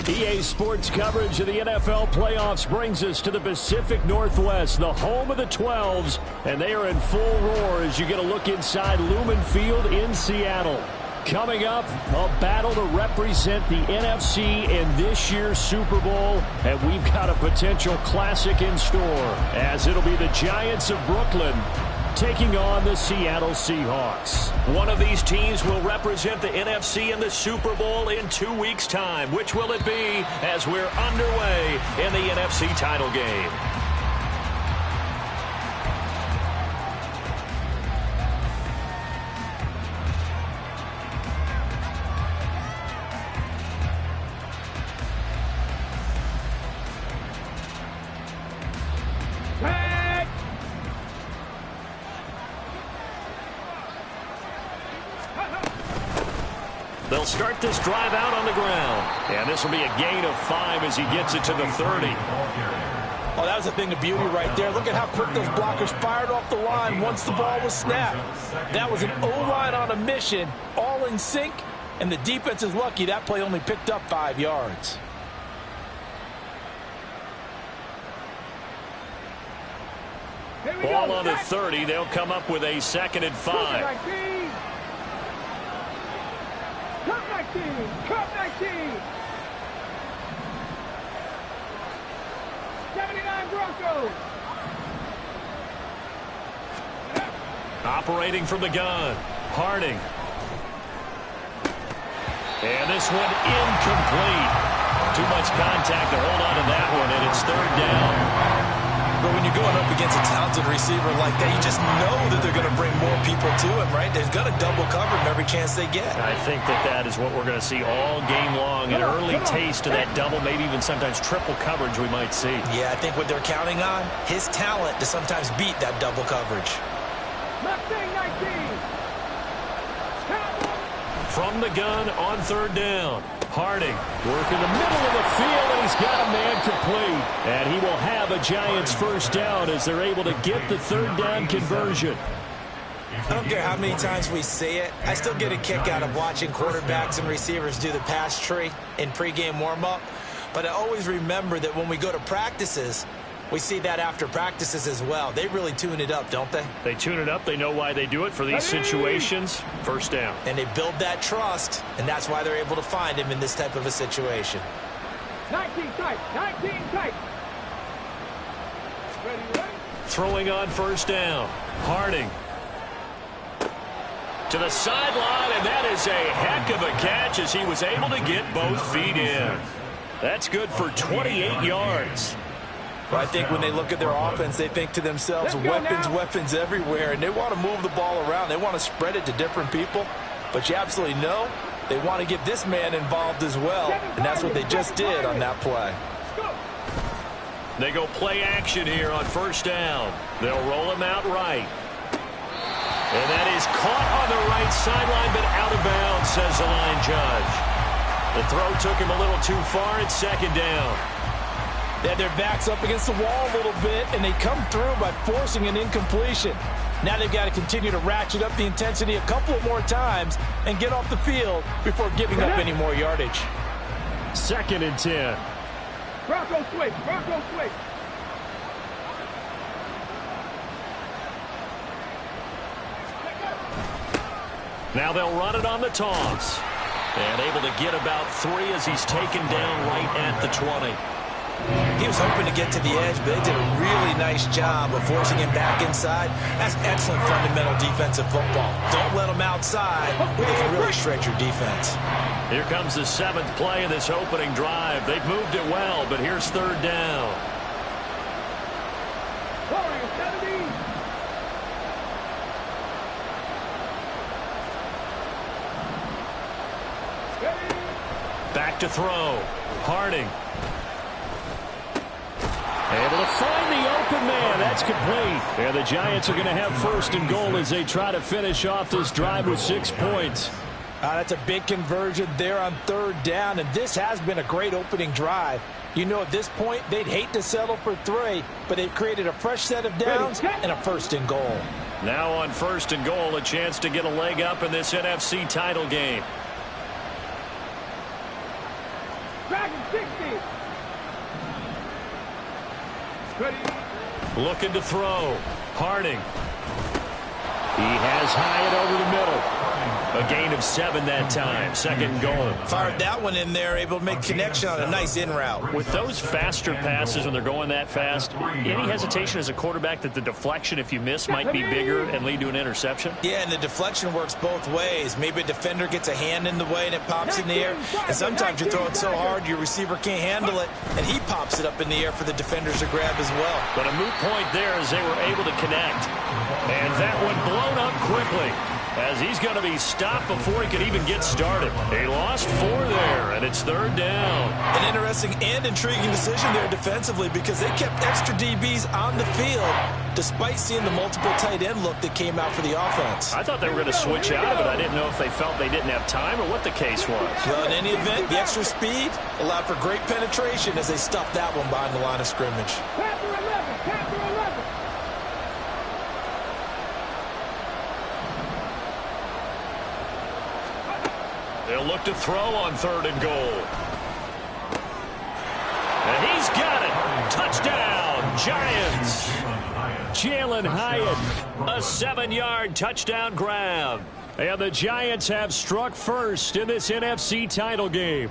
EA Sports coverage of the NFL playoffs brings us to the Pacific Northwest, the home of the 12s, and they are in full roar as you get a look inside Lumen Field in Seattle. Coming up, a battle to represent the NFC in this year's Super Bowl, and we've got a potential classic in store, as it'll be the Giants of Brooklyn taking on the Seattle Seahawks. One of these teams will represent the NFC in the Super Bowl in 2 weeks' time. Which will it be as we're underway in the NFC title game? They'll start this drive out on the ground. And this will be a gain of 5 as he gets it to the 30. Oh, that was a thing of beauty right there. Look at how quick those blockers fired off the line once the ball was snapped. That was an O-line on a mission, all in sync, and the defense is lucky that play only picked up 5 yards. Ball on the 30. They'll come up with a 2nd and 5. Cup 19. 79 Broncos. Operating from the gun. Harding. And this one incomplete. Too much contact to hold on to that one, and it's 3rd down. But when you're going up against a talented receiver like that, you just know that they're going to bring more people to him, right? They're going to double cover him every chance they get. I think that is what we're going to see all game long. An early taste of that double, maybe even sometimes triple coverage we might see. Yeah, I think what they're counting on, his talent to sometimes beat that double coverage. From the gun on 3rd down. Harding working the middle of the field, and he's got a man complete. And he will have a Giants 1st down as they're able to get the 3rd down conversion. I don't care how many times we see it. I still get a kick out of watching quarterbacks and receivers do the pass tree in pregame warm-up. But I always remember that when we go to practices, we see that after practices as well. They really tune it up, don't they? They tune it up. They know why they do it for these situations. 1st down. And they build that trust, and that's why they're able to find him in this type of a situation. 19 tight. 19 tight. Ready. Throwing on 1st down. Harding. To the sideline, and that is a heck of a catch as he was able to get both feet in. That's good for 28 yards. Well, I think when they look at their offense, they think to themselves, weapons everywhere, and they want to move the ball around. They want to spread it to different people, but you absolutely know they want to get this man involved as well, and that's what they just did on that play. They go play action here on 1st down. They'll roll him out right. And that is caught on the right sideline, but out of bounds, says the line judge. The throw took him a little too far. It's 2nd down. They had their backs up against the wall a little bit, and they come through by forcing an incompletion. Now they've got to continue to ratchet up the intensity a couple of more times and get off the field before giving up any more yardage. 2nd and 10. Bronco switch. Bronco switch. Now they'll run it on the toss. And able to get about 3 as he's taken down right at the 20. He was hoping to get to the edge, but they did a really nice job of forcing him back inside. That's excellent fundamental defensive football. Don't let him outside where they can really shred your defense. Here comes the 7th play of this opening drive. They've moved it well, but here's 3rd down. Back to throw. Harding. Able to find the open man. That's complete. And the Giants are going to have 1st and goal as they try to finish off this drive with 6 points. That's a big conversion there on 3rd down, and this has been a great opening drive. You know, at this point, they'd hate to settle for 3, but they've created a fresh set of downs and a 1st and goal. Now on 1st and goal, a chance to get a leg up in this NFC title game. Dragon 60. Ready. Looking to throw. Harding. He has Hyatt over the middle. A gain of 7 that time. Second and goal. Fired that one in there, able to make connection on a nice in route. With those faster passes when they're going that fast, any hesitation as a quarterback that the deflection, if you miss, might be bigger and lead to an interception? Yeah, and the deflection works both ways. Maybe a defender gets a hand in the way and it pops in the air. And sometimes you throw it so hard your receiver can't handle it, and he pops it up in the air for the defenders to grab as well. But a moot point there as they were able to connect. And that one blown up quickly, as he's going to be stopped before he could even get started. He lost 4 there, and it's third down. An interesting and intriguing decision there defensively, because they kept extra DBs on the field despite seeing the multiple tight end look that came out for the offense. I thought they were going to switch out of it. I didn't know if they felt they didn't have time or what the case was. Well, in any event, the extra speed allowed for great penetration as they stuffed that one behind the line of scrimmage. Panther 11. Panther 11. They'll look to throw on third and goal. And he's got it. Touchdown, Giants. Jalen Hyatt, a 7-yard touchdown grab. And the Giants have struck first in this NFC title game.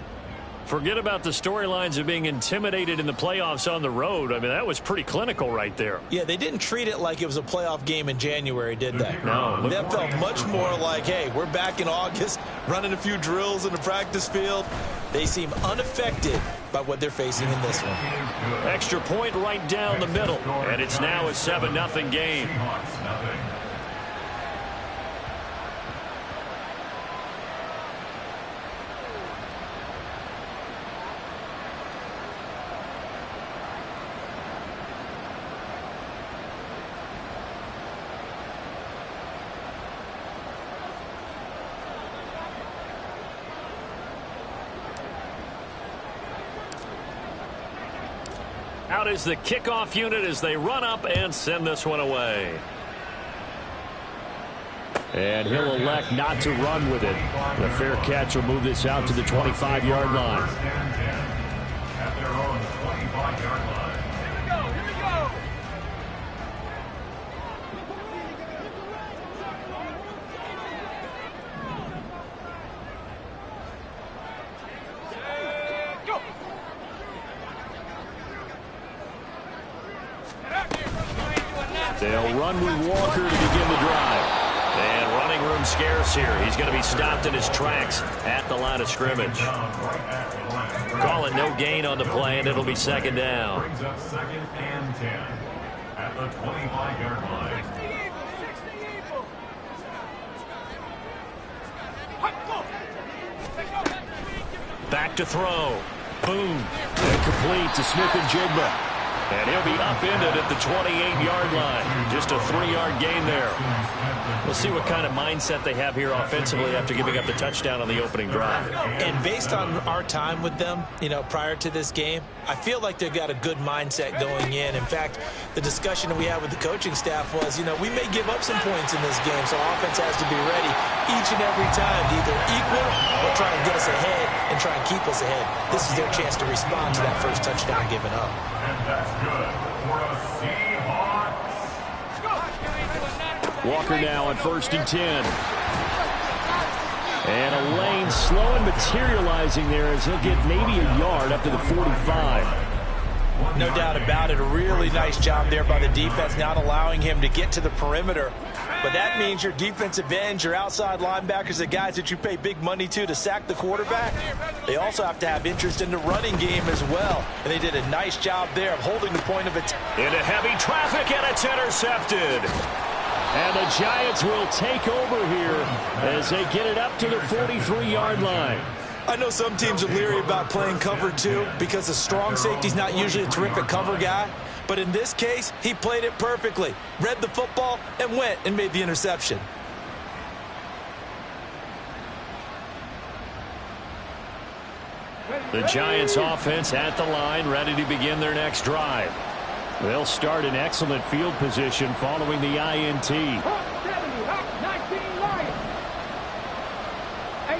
Forget about the storylines of being intimidated in the playoffs on the road. I mean, that was pretty clinical right there. Yeah, they didn't treat it like it was a playoff game in January, did they? No. That felt much more like, hey, we're back in August, running a few drills in the practice field. They seem unaffected by what they're facing in this one. Extra point right down the middle. And it's now a 7-0 game. Out is the kickoff unit as they run up and send this one away. And he'll elect not to run with it. The fair catch will move this out to the 25-yard line. At their own 25-yard line. Here we go. Here we go. Go. They'll run with Walker to begin the drive. And running room scarce here. He's going to be stopped in his tracks at the line of scrimmage. Call it no gain on the play, and it'll be second down. Brings up 2nd and 10 at the 25-yard line. Back to throw. Boom. And complete to Smith-Njigba. And he'll be upended at the 28-yard line. Just a 3-yard gain there. We'll see what kind of mindset they have here offensively after giving up the touchdown on the opening drive. And based on our time with them, prior to this game, I feel like they've got a good mindset going in. In fact, the discussion that we had with the coaching staff was, we may give up some points in this game, so offense has to be ready each and every time to either equal or try and get us ahead and try and keep us ahead. This is their chance to respond to that first touchdown given up. And that's good for a Seahawks. Walker now on 1st and 10. And a lane slow and materializing there as he'll get maybe a yard up to the 45. No doubt about it. A really nice job there by the defense, not allowing him to get to the perimeter. But that means your defensive ends, your outside linebackers, the guys that you pay big money to sack the quarterback, they also have to have interest in the running game as well. And they did a nice job there of holding the point of attack. Into heavy traffic, and it's intercepted. And the Giants will take over here as they get it up to the 43-yard line. I know some teams are leery about playing cover 2 because the strong safety's not usually a terrific cover guy. But in this case, he played it perfectly, read the football, and went and made the interception. The Giants offense at the line, ready to begin their next drive. They'll start in excellent field position following the INT. 70, 19 Lions. 18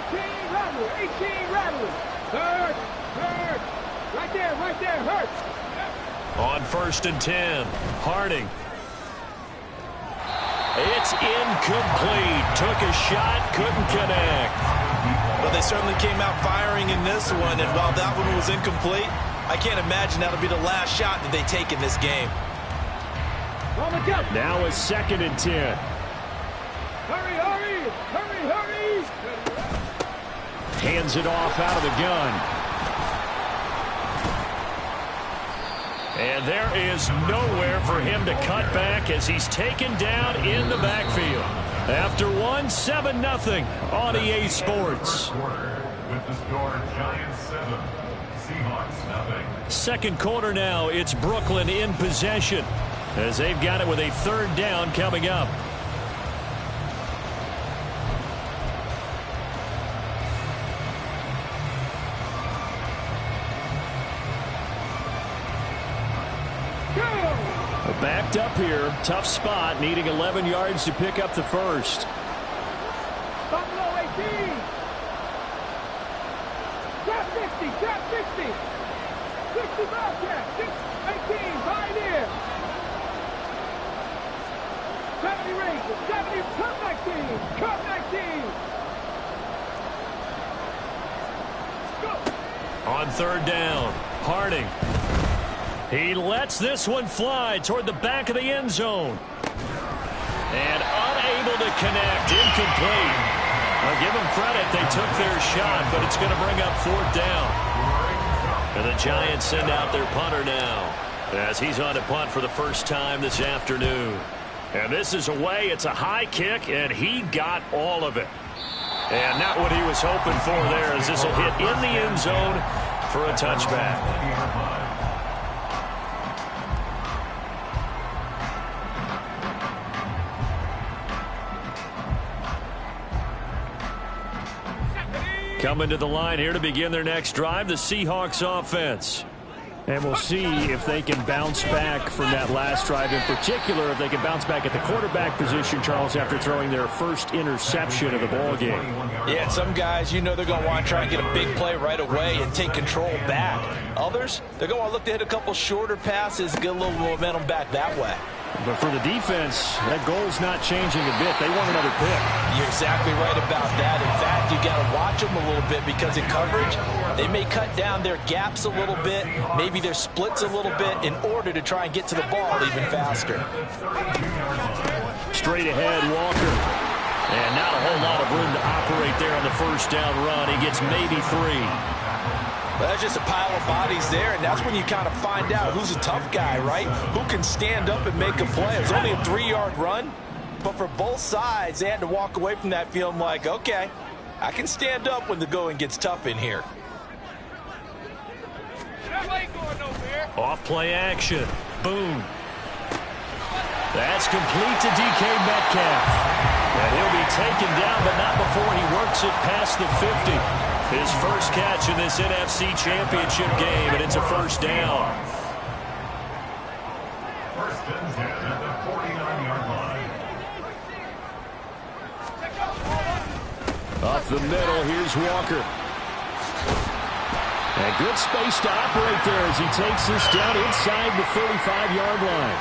Rattler. 18 Rattler. Third Hurt. Right there, hurt. On 1st and 10, Harding. It's incomplete. Took a shot, couldn't connect. Well, they certainly came out firing in this one, and while that one was incomplete, I can't imagine that'll be the last shot that they take in this game. Now a 2nd and 10. Hurry. Hands it off out of the gun. And there is nowhere for him to cut back as he's taken down in the backfield. After 7-0 on EA Sports. With the score, Giants 7, Seahawks nothing. Second quarter now, it's Brooklyn in possession as they've got it with a 3rd down coming up. Backed up here, tough spot, needing 11 yards to pick up the first. Buffalo 18. Trap 60. 60 Bobcat. 18, Pioneer. 70 Rangers. 70, cut 19. Go. On 3rd down, Harding. He lets this one fly toward the back of the end zone. And unable to connect, incomplete. I'll give them credit, they took their shot, but it's going to bring up 4th down. And the Giants send out their punter now as he's on to punt for the first time this afternoon. And this is away, it's a high kick, and he got all of it. And not what he was hoping for there, as this will hit in the end zone for a touchback. Coming to the line here to begin their next drive, the Seahawks offense. And we'll see if they can bounce back from that last drive. In particular, if they can bounce back at the quarterback position, Charles, after throwing their first interception of the ballgame. Yeah, some guys, they're going to want to try and get a big play right away and take control back. Others, they're going to look to hit a couple shorter passes, get a little momentum back that way. But for the defense, that goal's not changing a bit. They want another pick. You're exactly right about that. In fact, you got to watch them a little bit because in coverage, they may cut down their gaps a little bit, maybe their splits a little bit in order to try and get to the ball even faster. Straight ahead, Walker. And not a whole lot of room to operate there on the first down run. He gets maybe 3. Well, that's just a pile of bodies there, and that's when you kind of find out who's a tough guy, right? Who can stand up and make a play. It's only a 3-yard run, but for both sides, they had to walk away from that feeling like, okay, I can stand up when the going gets tough in here. Off play action. Boom. That's complete to DK Metcalf. And he'll be taken down, but not before he works it past the 50. His first catch in this NFC Championship game, and it's a first down. 1st and 10 at the 49-yard line. Up the middle, here's Walker. And good space to operate there as he takes this down inside the 35-yard line.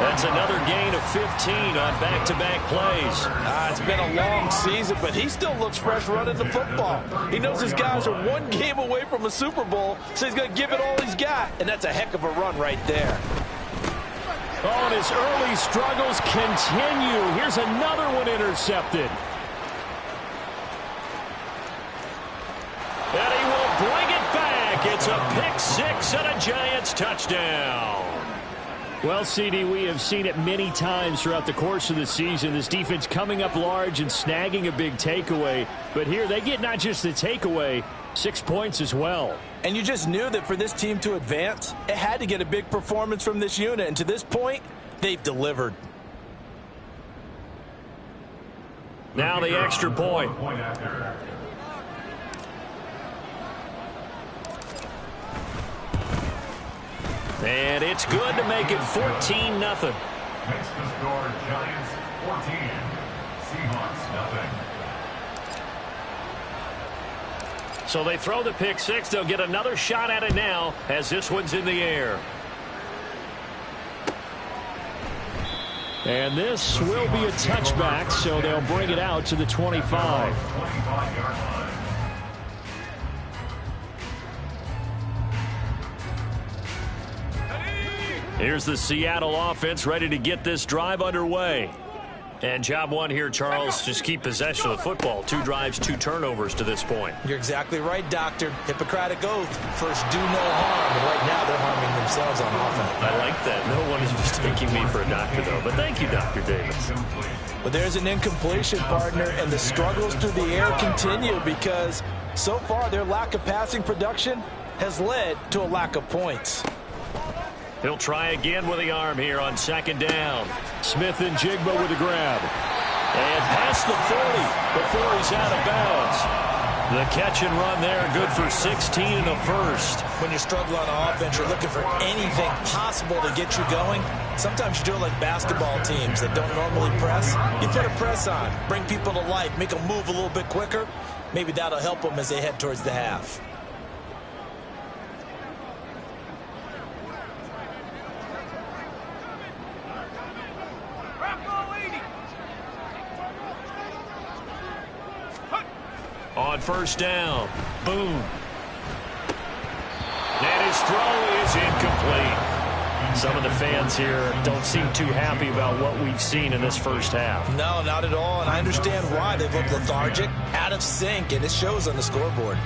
That's another gain of 15 on back-to-back plays. It's been a long season, but he still looks fresh running the football. He knows his guys are one game away from a Super Bowl, so he's going to give it all he's got, and that's a heck of a run right there. Oh, and his early struggles continue. Here's another one intercepted. And he will bring it back. It's a pick-6 and a Giants touchdown. Well, CD, we have seen it many times throughout the course of the season. This defense coming up large and snagging a big takeaway. But here they get not just the takeaway, 6 points as well. And you just knew that for this team to advance, it had to get a big performance from this unit. And to this point, they've delivered. Now the extra point. And it's good to make it 14-0. Makes the score Giants 14, Seahawks nothing. So they throw the pick six. They'll get another shot at it now as this one's in the air. And this will be a touchback, so they'll bring it out to the 25. Here's the Seattle offense ready to get this drive underway. And job one here, Charles, just keep possession of the football. 2 drives, 2 turnovers to this point. You're exactly right, Doctor. Hippocratic oath. First, do no harm. And right now, they're harming themselves on offense. I like that. No one is mistaking me for a doctor, though. But thank you, Dr. Davis. But there's an incompletion, partner, and the struggles through the air continue because so far their lack of passing production has led to a lack of points. He'll try again with the arm here on second down. Smith and Jigba with a grab. And past the 40 before he's out of bounds. The catch and run there, good for 16 and a first. When you struggle on offense, you're looking for anything possible to get you going. Sometimes you do it like basketball teams that don't normally press. You put a press on, bring people to life, make them move a little bit quicker. Maybe that'll help them as they head towards the half. On first down, boom. And his throw is incomplete. Some of the fans here don't seem too happy about what we've seen in this first half. No, not at all, and I understand why. They've looked lethargic, out of sync, and it shows on the scoreboard.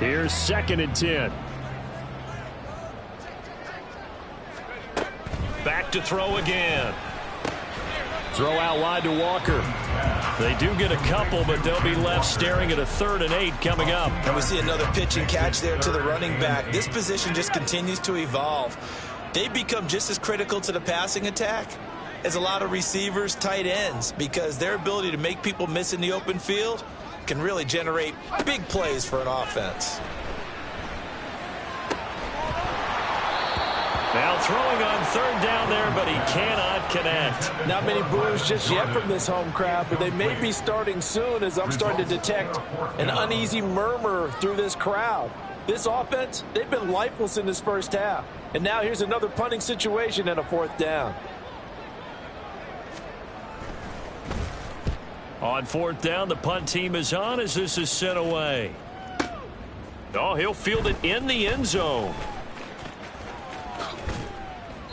Here's 2nd and 10. Back to throw again. Throw out wide to Walker. They do get a couple, but they'll be left staring at a 3rd and 8 coming up. And we see another pitch and catch there to the running back. This position just continues to evolve. They've become just as critical to the passing attack as a lot of receivers, tight ends, because their ability to make people miss in the open field can really generate big plays for an offense. Now throwing on 3rd down there, but he cannot connect. Not many boos just yet from this home crowd, but they may be starting soon as I'm starting to detect an uneasy murmur through this crowd. This offense, they've been lifeless in this first half. And now here's another punting situation and a 4th down. On 4th down, the punt team is on as this is sent away. Oh, he'll field it in the end zone.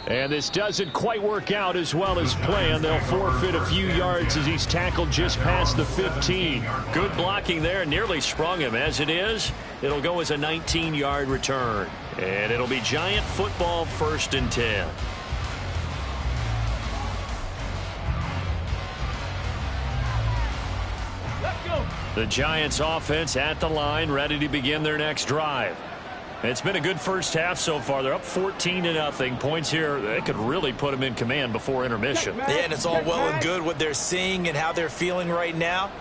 And this doesn't quite work out as well as planned. They'll forfeit a few yards as he's tackled just past the 15. Good blocking there, nearly sprung him. As it is, it'll go as a 19-yard return. And it'll be Giant football 1st and 10. Let's go. The Giants offense at the line, ready to begin their next drive. It's been a good first half so far. They're up 14-0. Points here, they could really put them in command before intermission. Yeah, and it's all well and good what they're seeing and how they're feeling right now.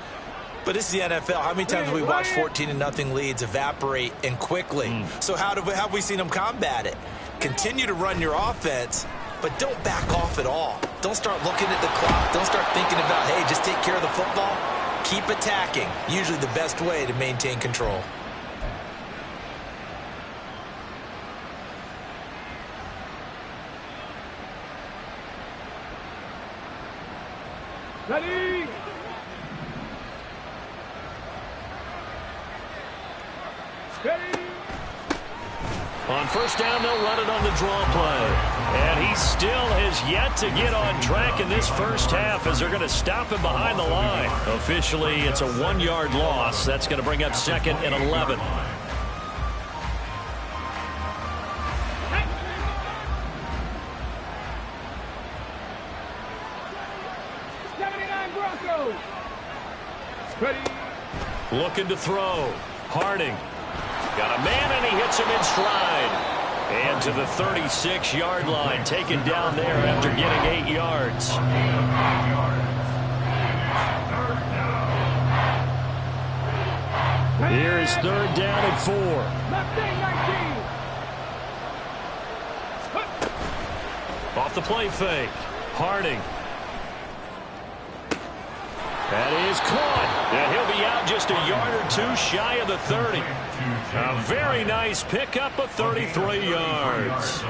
But this is the NFL. How many times have we watched 14-0 leads evaporate and quickly? So how have we seen them combat it? Continue to run your offense, but don't back off at all. Don't start looking at the clock. Don't start thinking about, hey, just take care of the football. Keep attacking. Usually the best way to maintain control. Ready. Ready. On first down, they'll run it on the draw play. And he still has yet to get on track in this first half as they're going to stop him behind the line. Officially, it's a 1-yard loss. That's going to bring up 2nd and 11. Ready. Looking to throw. Harding. Got a man, and he hits him in stride. And to the 36-yard line, taken down there after getting 8 yards. Here's 3rd down and 4. Left end 19. Off the play fake. Harding. That is caught. Yeah, he'll be out just a yard or two shy of the 30. A very nice pickup of 33 yards.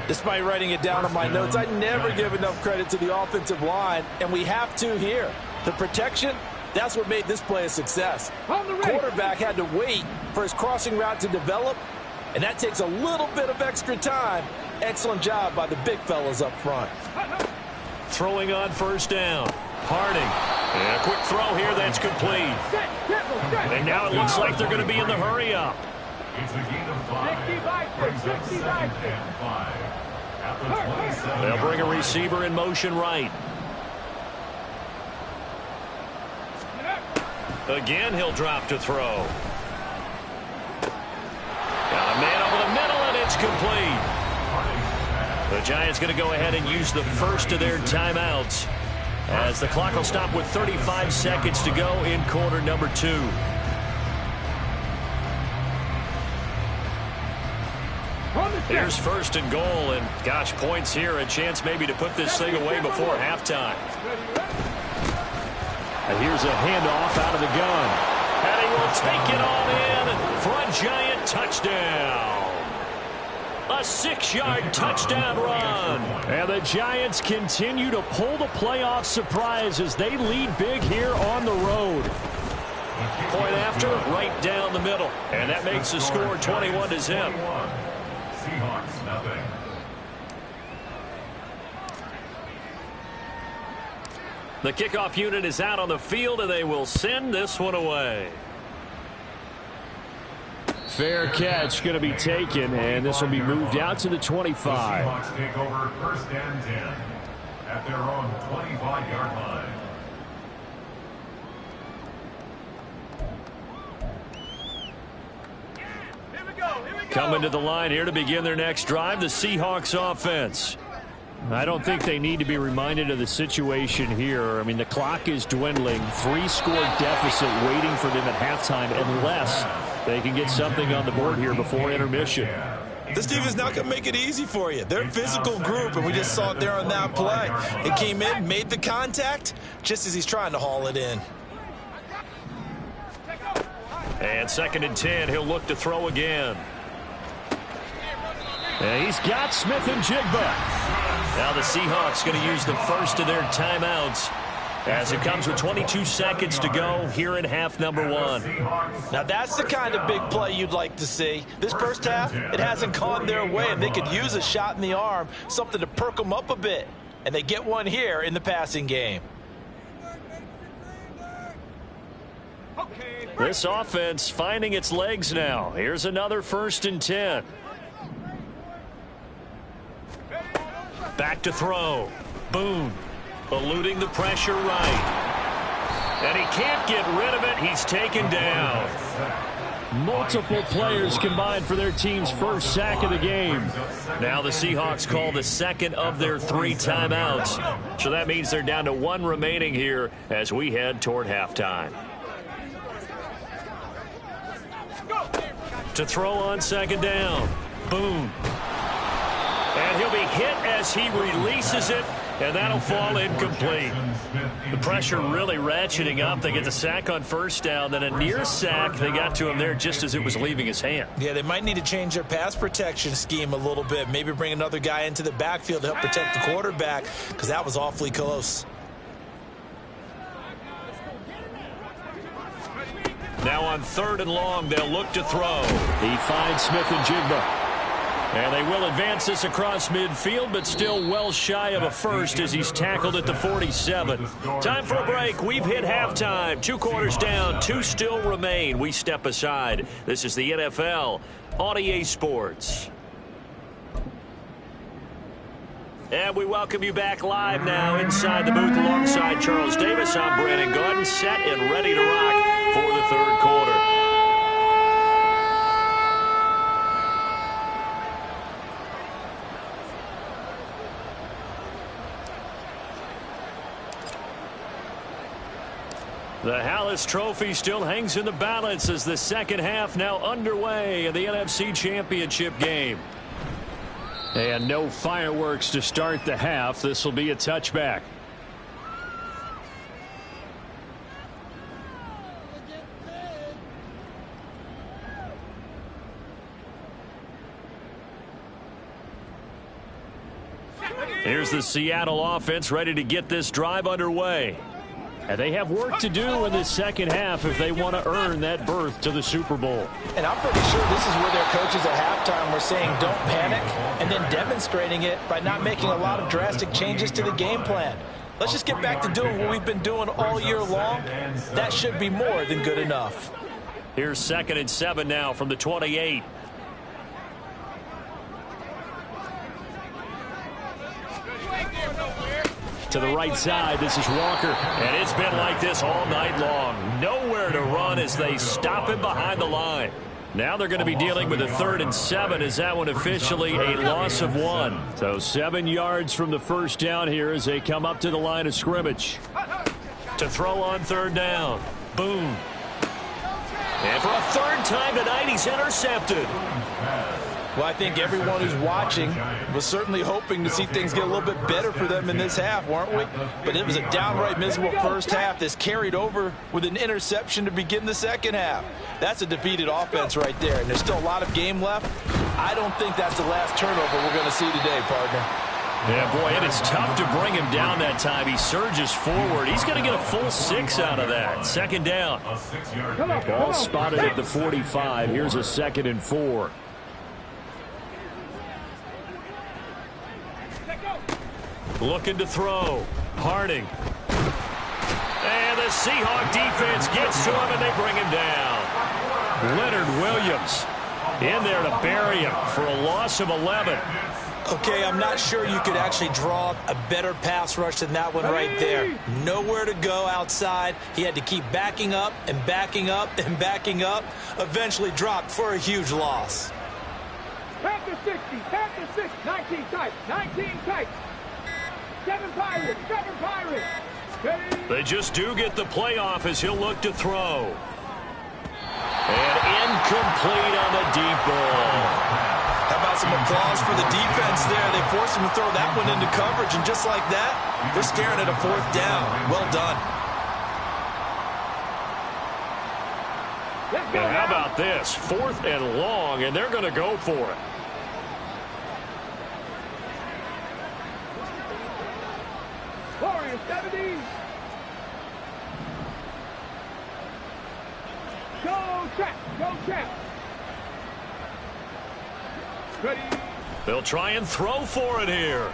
Despite writing it down on my notes, I never give enough credit to the offensive line, and we have to here. The protection, that's what made this play a success. Quarterback had to wait for his crossing route to develop, and that takes a little bit of extra time. Excellent job by the big fellas up front. Throwing on first down. Harding. And a quick throw here that's complete. And now it looks like they're going to be in the hurry-up. It's a gain of 5. Brings up 2nd and 5. At the 27. They'll bring a receiver in motion right. Again, he'll drop to throw. Got a man over the middle, and it's complete. The Giants going to go ahead and use the first of their timeouts, as the clock will stop with 35 seconds to go in quarter number 2. Here's first and goal, and gosh, points here, a chance maybe to put this thing away before halftime. And here's a handoff out of the gun. And he will take it all in for a Giant touchdown. A 6-yard touchdown run. And the Giants continue to pull the playoff surprise as they lead big here on the road. Point after, right down the middle. And that makes the score 21-0. Seahawks, nothing. The kickoff unit is out on the field, and they will send this one away. Fair catch going to be taken, and this will be moved out to the 25. The Seahawks take over 1st and 10 at their own 25-yard line. Coming to the line here to begin their next drive, the Seahawks offense. I don't think they need to be reminded of the situation here. I mean, the clock is dwindling. 3-score deficit waiting for them at halftime unless they can get something on the board here before intermission. This team is not going to make it easy for you. They're a physical group, and we just saw it there on that play. It came in, made the contact, just as he's trying to haul it in. And 2nd and 10, he'll look to throw again. And he's got Smith and Jigba. Now the Seahawks going to use the first of their timeouts as it comes with 22 seconds to go here in half number 1. Now that's the kind of big play you'd like to see. This first half, it hasn't gone their way, and they could use a shot in the arm, something to perk them up a bit. And they get one here in the passing game. This offense finding its legs now. Here's another 1st and 10. Back to throw. Boone eluding the pressure right. And he can't get rid of it. He's taken down. Multiple players combined for their team's first sack of the game. Now the Seahawks call the second of their 3 timeouts. So that means they're down to 1 remaining here as we head toward halftime. To throw on 2nd down. Boone. And he'll be hit as he releases it, and that'll fall incomplete. The pressure really ratcheting up. They get the sack on 1st down, then a near sack. They got to him there just as it was leaving his hand. Yeah, they might need to change their pass protection scheme a little bit. Maybe bring another guy into the backfield to help protect the quarterback, because that was awfully close. Now on 3rd and long, they'll look to throw. He finds Smith and Jigba. And they will advance this across midfield, but still well shy of a first as he's tackled at the 47. Time for a break. We've hit halftime. 2 quarters down, 2 still remain. We step aside. This is the NFL on EA Sports. And we welcome you back live now inside the booth alongside Charles Davis. I'm Brandon Gordon, set and ready to rock for the 3rd quarter. The Hallis Trophy still hangs in the balance as the second half now underway in the NFC Championship game. And no fireworks to start the half. This will be a touchback. Here's the Seattle offense ready to get this drive underway. And they have work to do in the second half if they want to earn that berth to the Super Bowl. And I'm pretty sure this is where their coaches at halftime were saying don't panic, and then demonstrating it by not making a lot of drastic changes to the game plan. Let's just get back to doing what we've been doing all year long. That should be more than good enough. Here's 2nd and 7 now from the 28. To the right side, this is Walker. And it's been like this all night long. Nowhere to run as they stop him behind the line. Now they're going to be dealing with a 3rd and 7 as that one officially a loss of 1. So 7 yards from the first down here as they come up to the line of scrimmage. To throw on 3rd down. Boom. And for a 3rd time tonight, he's intercepted. Well, I think everyone who's watching was certainly hoping to see things get a little bit better for them in this half, weren't we? But it was a downright miserable first half that's carried over with an interception to begin the second half. That's a defeated offense right there, and there's still a lot of game left. I don't think that's the last turnover we're going to see today, partner. Yeah, boy, and it's tough to bring him down that time. He surges forward. He's going to get a full 6 out of that. 2nd down. Ball spotted at the 45. Here's a 2nd and 4. Looking to throw. Harding. And the Seahawk defense gets to him, and they bring him down. Leonard Williams in there to bury him for a loss of 11. Okay, I'm not sure you could actually draw a better pass rush than that one right there. Nowhere to go outside. He had to keep backing up and backing up and backing up. Eventually dropped for a huge loss. Panther 60, Panther 6, 19 tight, 19 tight. 7 Pirates, 7 Pirates. Ready? They just do get the playoff as he'll look to throw. And incomplete on the deep ball. How about some applause for the defense there? They forced him to throw that one into coverage, and just like that, they're staring at a 4th down. Well done. And how about this? 4th and long, and they're going to go for it. Warriors 70. Go trap, go trap. Ready. They'll try and throw for it here.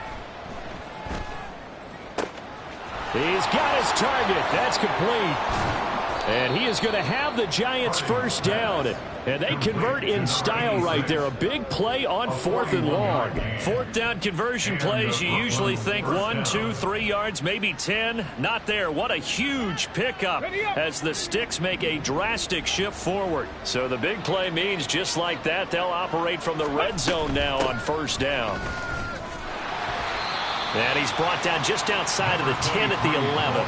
He's got his target. That's complete. And he is going to have the Giants' first down. And they convert in style right there. A big play on 4th and long. 4th down conversion plays, you usually think 1, 2, 3 yards, maybe 10. Not there. What a huge pickup as the Sticks make a drastic shift forward. So the big play means just like that, they'll operate from the red zone now on 1st down. And he's brought down just outside of the 10 at the 11.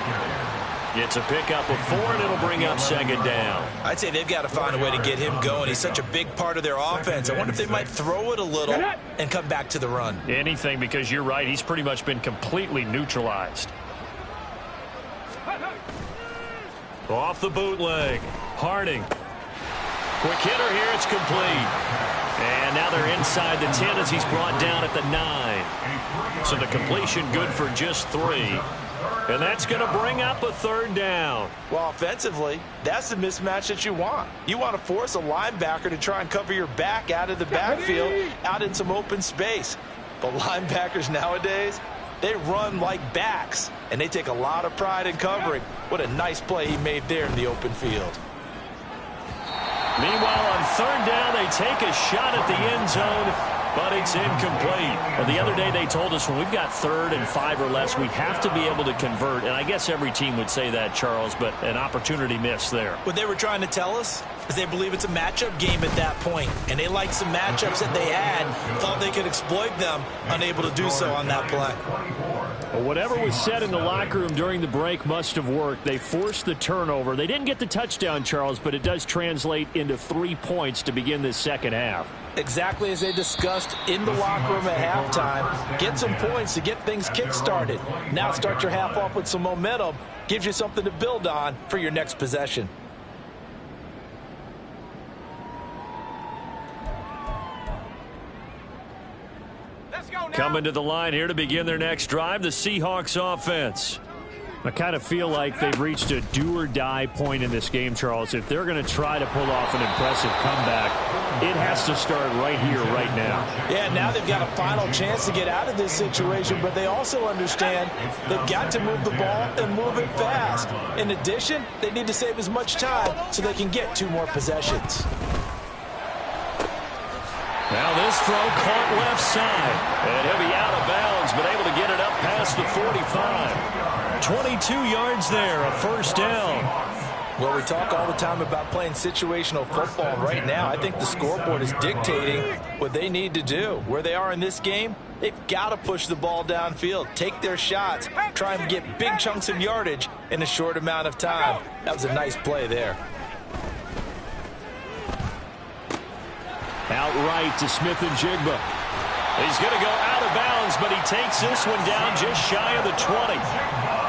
Gets a pickup of 4, and it'll bring up 2nd down. I'd say they've got to find a way to get him going. He's such a big part of their offense. I wonder if they might throw it a little and come back to the run. Anything, because you're right. He's pretty much been completely neutralized. Off the bootleg. Harding. Quick hitter here. It's complete. And now they're inside the 10 as he's brought down at the 9. So the completion good for just 3. And that's going to bring up a 3rd down. Well, offensively, that's the mismatch that you want. You want to force a linebacker to try and cover your back out of the backfield, out in some open space. But linebackers nowadays, they run like backs, and they take a lot of pride in covering. What a nice play he made there in the open field. Meanwhile, on 3rd down, they take a shot at the end zone, but it's incomplete. Well, the other day they told us when we've got 3rd and 5 or less, we have to be able to convert. And I guess every team would say that, Charles, but an opportunity missed there. What they were trying to tell us is they believe it's a matchup game at that point. And they liked some matchups that they had, thought they could exploit them, unable to do so on that play. Well, whatever was said in the locker room during the break must have worked. They forced the turnover. They didn't get the touchdown, Charles, but it does translate into 3 points to begin this second half. Exactly as they discussed in the locker room at halftime. Get some points to get things kick-started. Now start your half off with some momentum. Gives you something to build on for your next possession. Coming to the line here to begin their next drive, the Seahawks offense. I kind of feel like they've reached a do-or-die point in this game, Charles. If they're going to try to pull off an impressive comeback, it has to start right here, right now. Yeah, now they've got a final chance to get out of this situation, but they also understand they've got to move the ball and move it fast. In addition, they need to save as much time so they can get 2 more possessions. Now this throw caught left side, and he'll be out of bounds, but able to get it up past the 45. 22 yards there, a first down. Well, we talk all the time about playing situational football. Right now, I think the scoreboard is dictating what they need to do. Where they are in this game, they've got to push the ball downfield, take their shots, try and get big chunks of yardage in a short amount of time. That was a nice play there. Outright to Smith-Njigba. He's going to go out of bounds, but he takes this one down just shy of the 20.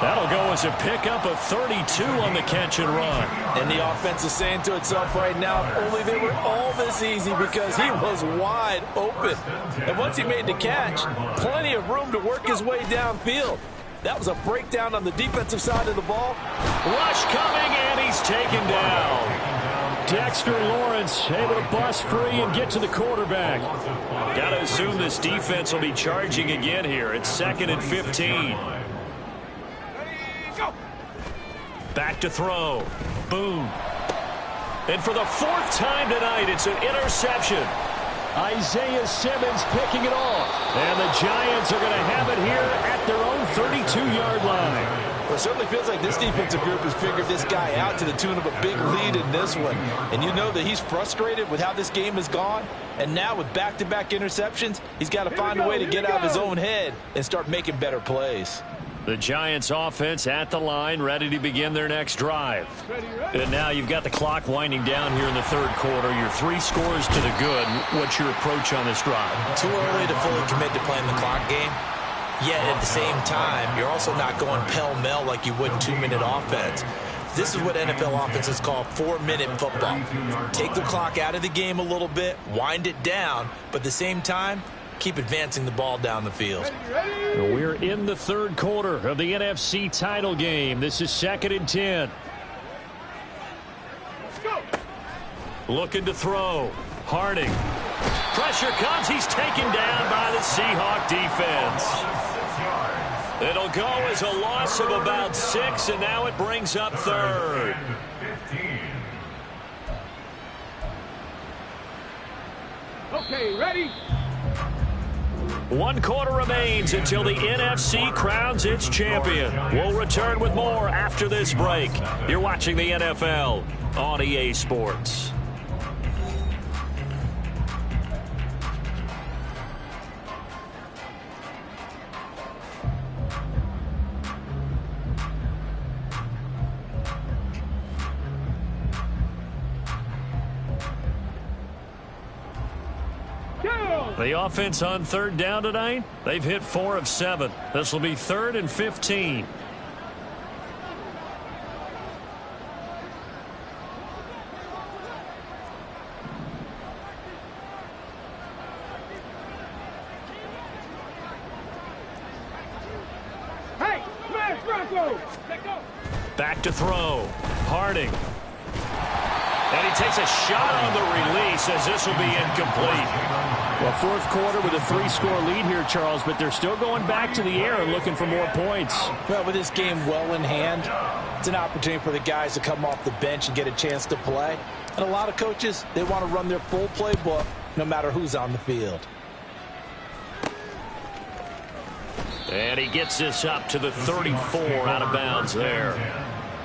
That'll go as a pickup of 32 on the catch and run. And the offense is saying to itself right now, if only they were all this easy, because he was wide open. And once he made the catch, plenty of room to work his way downfield. That was a breakdown on the defensive side of the ball. Rush coming, and he's taken down. Dexter Lawrence able to bust free and get to the quarterback. Got to assume this defense will be charging again here. It's 2nd and 15. Back to throw. Boom. And for the 4th time tonight, it's an interception. Isaiah Simmons picking it off. And the Giants are going to have it here at their own 32-yard line. Well, it certainly feels like this defensive group has figured this guy out to the tune of a big lead in this one. And you know that he's frustrated with how this game has gone. And now with back-to-back interceptions, he's got to find a way to get out of his own head and start making better plays. The Giants offense at the line, ready to begin their next drive. And now you've got the clock winding down here in the 3rd quarter. You're 3 scores to the good. What's your approach on this drive? Too early to fully commit to playing the clock game. Yet at the same time, you're also not going pell-mell like you would in 2-minute offense. This is what NFL offenses call 4-minute football. Take the clock out of the game a little bit, wind it down, but at the same time, keep advancing the ball down the field. We're in the 3rd quarter of the NFC title game. This is 2nd and 10. Looking to throw. Harding. Pressure comes. He's taken down by the Seahawk defense. It'll go as a loss of about 6, and now it brings up 3rd. Okay, ready? 1 quarter remains until the NFC crowns its champion. We'll return with more after this break. You're watching the NFL on EA Sports. The offense on 3rd down tonight, they've hit 4 of 7. This will be 3rd and 15. Hey, smash Bronco! Back to throw. Harding. And he takes a shot on the release as this will be incomplete. Well, 4th quarter with a 3-score lead here, Charles, but they're still going back to the air and looking for more points. Well, with this game well in hand, it's an opportunity for the guys to come off the bench and get a chance to play. And a lot of coaches, they want to run their full playbook no matter who's on the field. And he gets this up to the 34 out of bounds there.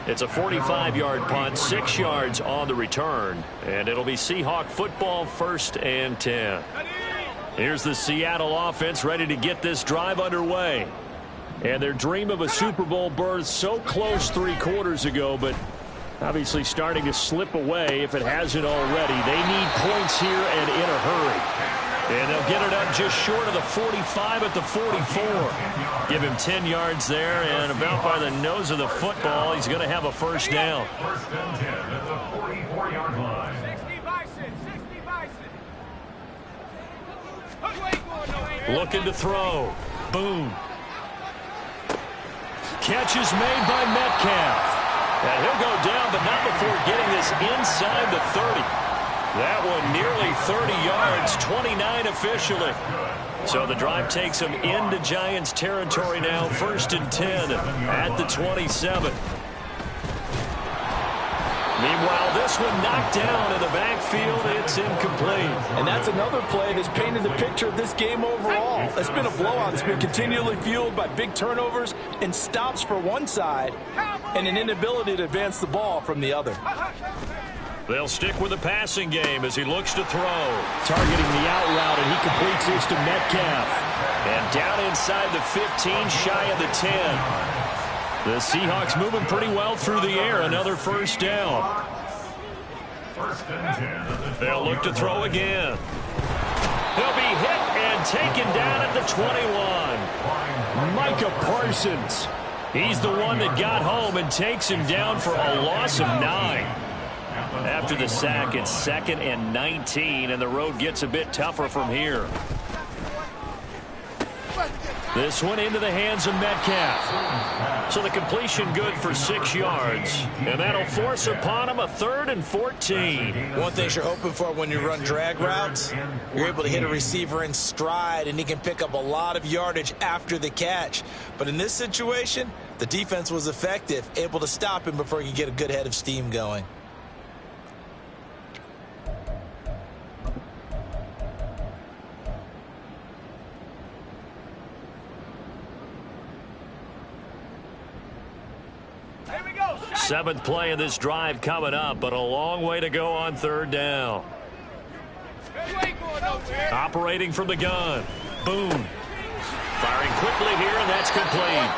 It's a 45-yard punt, 6 yards on the return, and it'll be Seahawk football 1st and 10. Here's the Seattle offense ready to get this drive underway. And their dream of a Super Bowl berth so close 3 quarters ago, but obviously starting to slip away if it hasn't already. They need points here and in a hurry. And they'll get it up just short of the 45 at the 44. Give him 10 yards there, and about by the nose of the football, he's going to have a first down. 1st and 10 at the 44-yard line. 60 Bison, 60 Bison. Looking to throw. Boom. Catch is made by Metcalf. And he'll go down, but not before getting this inside the 30. That one nearly 30 yards, 29 officially. So the drive takes him into Giants territory now, 1st and 10 at the 27. Meanwhile, this one knocked down in the backfield. It's incomplete. And that's another play that's painted the picture of this game overall. It's been a blowout. It's been continually fueled by big turnovers and stops for one side and an inability to advance the ball from the other. They'll stick with the passing game as he looks to throw. Targeting the out route, and he completes this to Metcalf. And down inside the 15, shy of the 10. The Seahawks moving pretty well through the air. Another 1st down. They'll look to throw again. He'll be hit and taken down at the 21. Micah Parsons. He's the one that got home and takes him down for a loss of 9. After the sack, it's 2nd and 19, and the road gets a bit tougher from here. This one into the hands of Metcalf. So the completion good for 6 yards. And that'll force upon him a 3rd and 14. One thing you're hoping for when you run drag routes, you're able to hit a receiver in stride, and he can pick up a lot of yardage after the catch. But in this situation, the defense was effective, able to stop him before he could get a good head of steam going. Seventh play of this drive coming up, but a long way to go on 3rd down. Operating from the gun. Boom. Firing quickly here, and that's complete.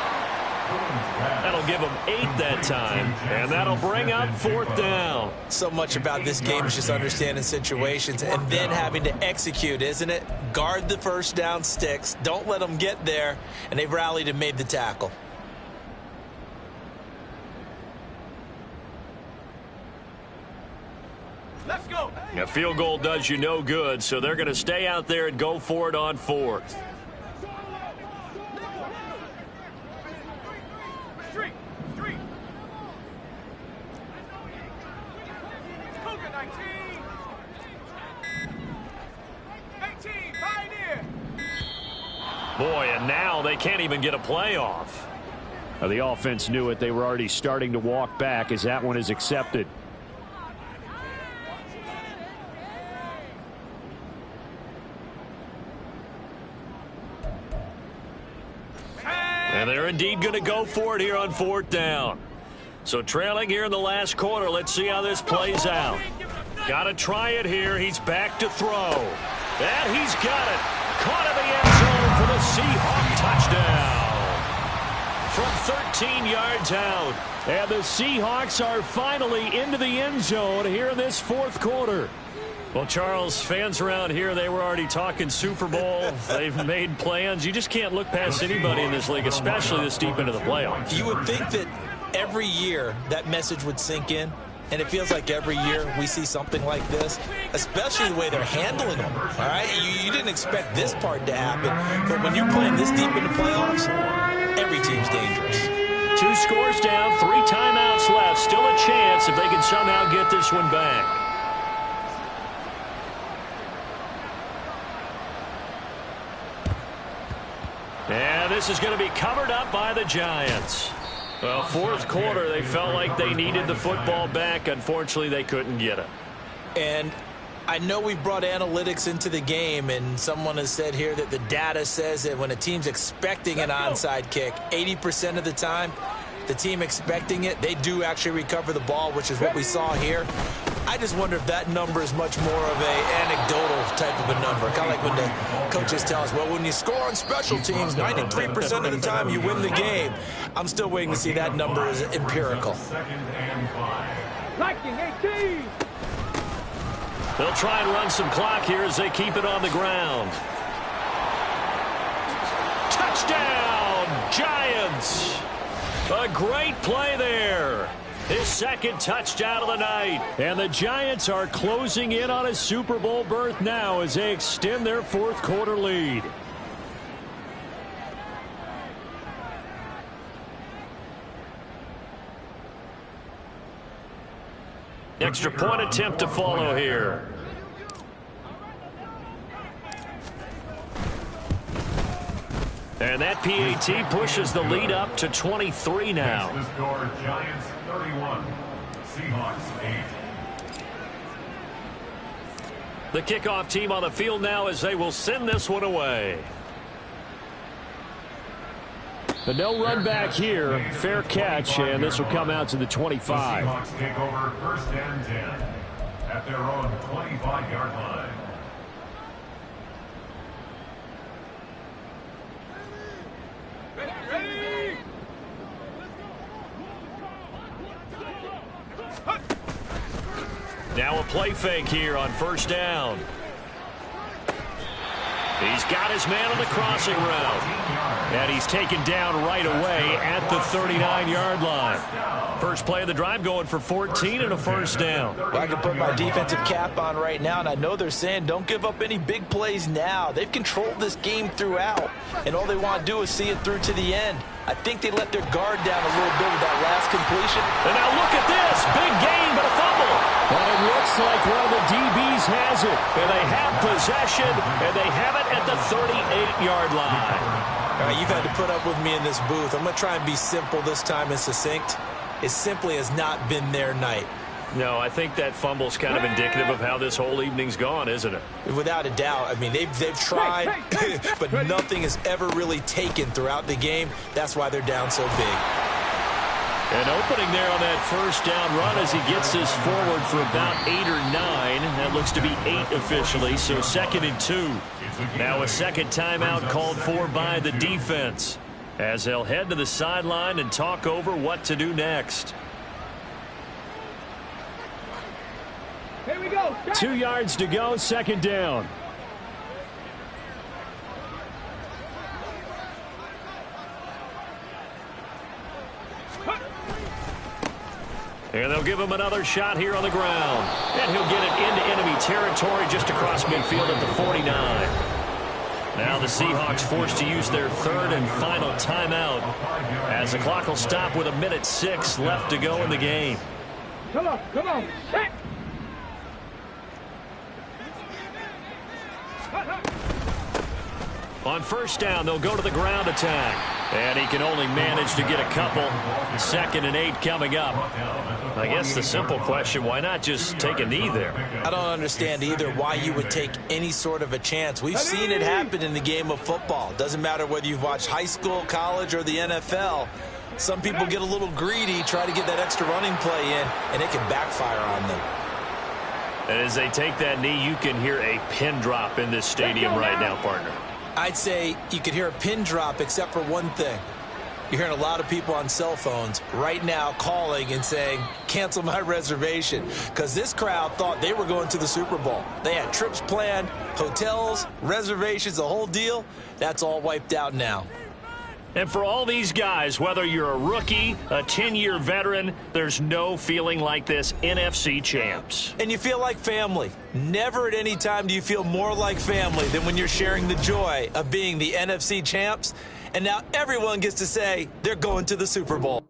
That'll give him 8 that time, and that'll bring up 4th down. So much about this game is just understanding situations and then having to execute, isn't it? Guard the 1st down sticks. Don't let them get there, and they've rallied and made the tackle. Let's go. A field goal does you no good, so they're going to stay out there and go for it on 4th. Street. Cougar 19. 18, Pioneer. Boy, and now they can't even get a play off. The offense knew it. They were already starting to walk back as that one is accepted. And they're indeed going to go for it here on 4th down. So trailing here in the last quarter. Let's see how this plays out. Got to try it here. He's back to throw. And he's got it. Caught in the end zone for the Seahawk touchdown. From 13 yards out. And the Seahawks are finally into the end zone here in this 4th quarter. Well, Charles, fans around here, they were already talking Super Bowl. They've made plans. You just can't look past anybody in this league, especially this deep into the playoffs. You would think that every year that message would sink in, and it feels like every year we see something like this, especially the way they're handling them, all right? You didn't expect this part to happen, but when you're playing this deep into playoffs, every team's dangerous. 2 scores down, 3 timeouts left. Still a chance if they can somehow get this one back. And this is going to be covered up by the Giants. Well, 4th quarter, they felt like they needed the football back. Unfortunately, they couldn't get it. And I know we've brought analytics into the game, and someone has said here that the data says that when a team's expecting an onside kick, 80% of the time, the team expecting it, they do actually recover the ball, which is what we saw here. I just wonder if that number is much more of a anecdotal type of a number. Kind of like when the coaches tell us, well, when you score on special teams, 93% of the time you win the game. I'm still waiting to see that number as empirical. Lightning 18. They'll try and run some clock here as they keep it on the ground. Touchdown, Giants! A great play there. His 2nd touchdown of the night. And the Giants are closing in on a Super Bowl berth now as they extend their 4th quarter lead. Extra point attempt to follow here. And that PAT pushes the lead up to 23 now. The score, Giants 31, Seahawks 8. The kickoff team on the field now as they will send this one away. The no run back here, fair catch, and this will come out to the 25. The Seahawks take over 1st and 10 at their own 25-yard line. Now a play fake here on 1st down. He's got his man on the crossing route. And he's taken down right away at the 39-yard line. First play of the drive going for 14 and a 1st down. Well, I can put my defensive cap on right now, and I know they're saying don't give up any big plays now. They've controlled this game throughout, and all they want to do is see it through to the end. I think they let their guard down a little bit with that last completion. And now look at this. Big gain, but a fumble. But it looks like one of the DBs has it. And they have possession, and they have it at the 38-yard line. All right, you've had to put up with me in this booth. I'm going to try and be simple this time and succinct. It simply has not been their night. No, I think that fumble's kind of indicative of how this whole evening's gone, isn't it? Without a doubt. I mean, they've tried, but nothing has ever really taken throughout the game. That's why they're down so big. An opening there on that 1st down run as he gets this forward for about 8 or 9. That looks to be 8 officially, so 2nd and 2. Now a second timeout called for by the defense as they'll head to the sideline and talk over what to do next. Here we go. 2 yards to go, 2nd down. And they'll give him another shot here on the ground. And he'll get it into enemy territory just across midfield at the 49. Now the Seahawks forced to use their 3rd and final timeout as the clock will stop with 1:06 left to go in the game. Come on, come on. Set. On 1st down, they'll go to the ground attack. And he can only manage to get a couple. 2nd and 8 coming up. I guess the simple question, why not just take a knee there? I don't understand either why you would take any sort of a chance. We've seen it happen in the game of football. Doesn't matter whether you've watched high school, college, or the NFL. Some people get a little greedy, try to get that extra running play in, and it can backfire on them. And as they take that knee, you can hear a pin drop in this stadium right now, partner. I'd say you could hear a pin drop except for one thing. You're hearing a lot of people on cell phones right now calling and saying, cancel my reservation, because this crowd thought they were going to the Super Bowl. They had trips planned, hotels, reservations, the whole deal. That's all wiped out now. And for all these guys, whether you're a rookie, a 10-year veteran, there's no feeling like this NFC champs. And you feel like family. Never at any time do you feel more like family than when you're sharing the joy of being the NFC champs. And now everyone gets to say they're going to the Super Bowl.